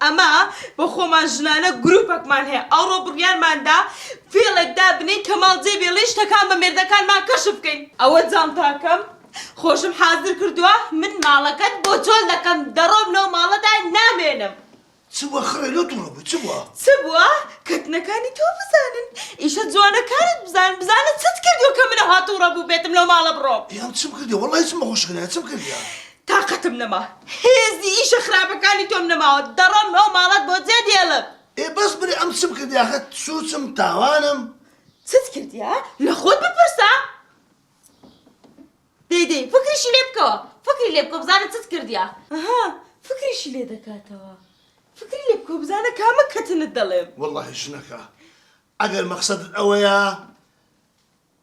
ئەمە بە خۆمان ژنانە گروپێکمان هەیە ئەوڕۆ بڕیارماندا فێڵێکدا بنین کە ماڵجێ بێڵێ شتەکان بە مێردەکانمان کەشف بکەین ئەوە جانتاکەم خۆشم حازر کردووە من ماڵەکەت بۆ چۆل دەکەم دەڕۆم لەو ماڵەدا نامێنم چ بووە خڕێ لۆ تووڕە بوو چ بووە؟ چ بووە؟ کەتنەکانی تۆ بزانن ئیشە جوانەکانت بزانن چت کردیوە کە منە هاتووڕە بوو بێتم لەو ماڵە بڕۆم یان چم کردی وەڵی چم بەخۆشکردە چم کردیە تاقەتم نەما هێزی ئیشە خراپەکانی تۆم نەماوە دەڕۆم ئەو ماڵەت بۆ جێ دێڵم ئێ بەس بری ئەم چم کردی ئاخە سوچم تاوانم چت کردیە؟ لە خۆت بپرسە دەی فکریشی لێ بکەوە فکری لێ بکە بزانە چت کردیە ئەها فکریشی لێ دەکاتەوە فکری لێ بکە بزانە کامە کەتنت دەڵێم وەڵڵاهی ژنەکە ئەگەر مەقسەدت ئەوەیە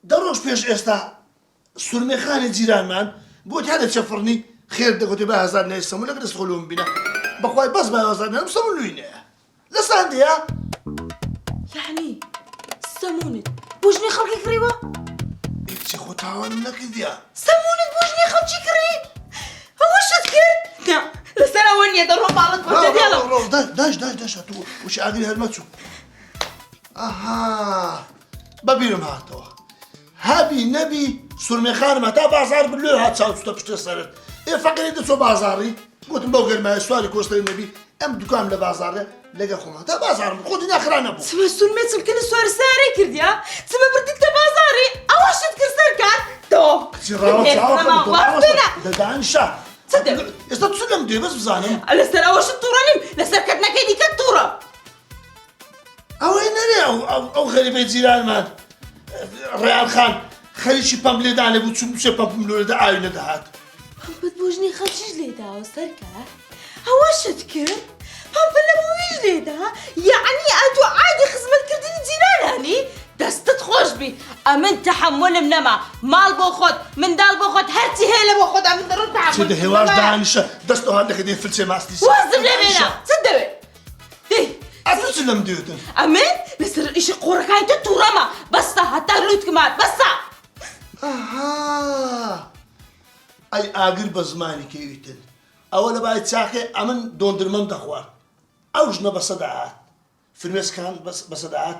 دە ڕۆژ پێش ئێستا سورمێخانی جیرانمان بۆ تیانە چەفڕنی خێر دەگوتی بە هەزار نەی سەمون لەگە دەست خۆلوم بینە بەخوای بەس بە هەزار نەم سەمون لوینەیە لە ساندەیە یعنی سەمونت بۆ ژنێ خەڵکی کڕیوە چی خۆ تاوانم نەکردیە سەمونت بۆ ژنێ خەڵکی کڕی ئەوە شت کرد نا لەسەر ئەوە نییە دەڕۆ باڵت بۆ جێ دێڵم داش تو وش ئاگری هەرمە چوو ئەها بەبیرم هاتەوە هەبی نەبی سورمێخانمە تا بازار بلێ هات چاوچتە پشتە سەرت ئێ فەقیری دەچۆ بازاڕی گوتم بەو گەرمایە سواری کۆستەی نەبی ئەم دوکان لە بازارە لەگە خۆمان تا بازارم خۆتی ناخرا نەبوو چمە سورمێ چڵکنە سوار سارەی کردیا چمە بردیتە بازاری ئەوە شت کرد سەرکار تۆ دەدانشا ئێستا چ لەم دێ بەس بزانم لەسەر ئەوە شت تووڕە نیم لەسەر کەتنەکەی دیکە تووڕە ئەوەی نەرێ ئەو غەریبەی جیرانمان ڕێال خان خەریکی پەم لێدانێ بوو چون چێ پەمپم لێدا ئاوی نەدەهات پەمپت بۆ ژنی خەڵکیش لێداوە سەرکار ئەوە شت کرد پەمپت لە بۆیش لێدا یعنی ئەتۆ عادی خزمەتکردنی جیرانانی دەستت خۆش بی ئەمن تەحملم نەما ماڵ بۆ خۆت منداڵ بۆ خۆت هەرچی هەیە لە بۆ خۆت ئەمن دەڕۆ تەحمل چێ هێواش دانیشە دەستەوە هەر دەکەدێ فرچێ ماستی وازم لێ بێنە چت دەوێت دەی ئەتە چ لەم دێتن ئەمن لەسەر ئیشی قۆڕەکانی تۆ تووڕەمە بەسە هەتا لووتکمان بەسە ئەها ئەی ئاگر بە زمانی کێویتن ئەوە لە بای چاقێ ئەمن دۆندرمەم دەخوارد ئەو ژنە بەسەداهات فرمێسکان بەسەداهات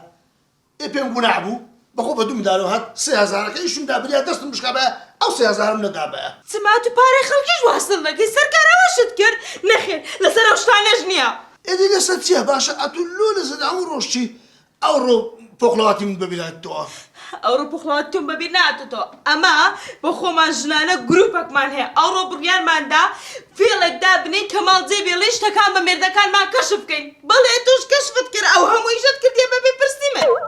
ئێ پێم گوناح بوو بەخۆ بە دوو منداڵەوە هات 3000ەکە ئیشم دابریا دەستم بشکا بە ئەو 3000م نەدابەیە چما تو پارەی خەڵکیش واصل نەکەی سەرکار ئەوە شت کرد نەخێر لەسەر ئەو شتانەش نییە ئێدی لەسەر چییە باشە ئەتو لۆ لەسەر ئەو ڕۆژچی ئەو ڕۆ پۆخڵەواتی من ببینێتەوە ئەوڕۆ پوخڵەوە تۆم بەبیر ناتۆ ئەمە بە خۆمان ژنانە گروپێکمان هەیە ئەوڕۆ بڕیارماندا فێڵێکدا بنین کە ماڵجێ بێڵێ شتەکان بە مێردەکانمان کەشف بکەین بەڵێ توش کەشف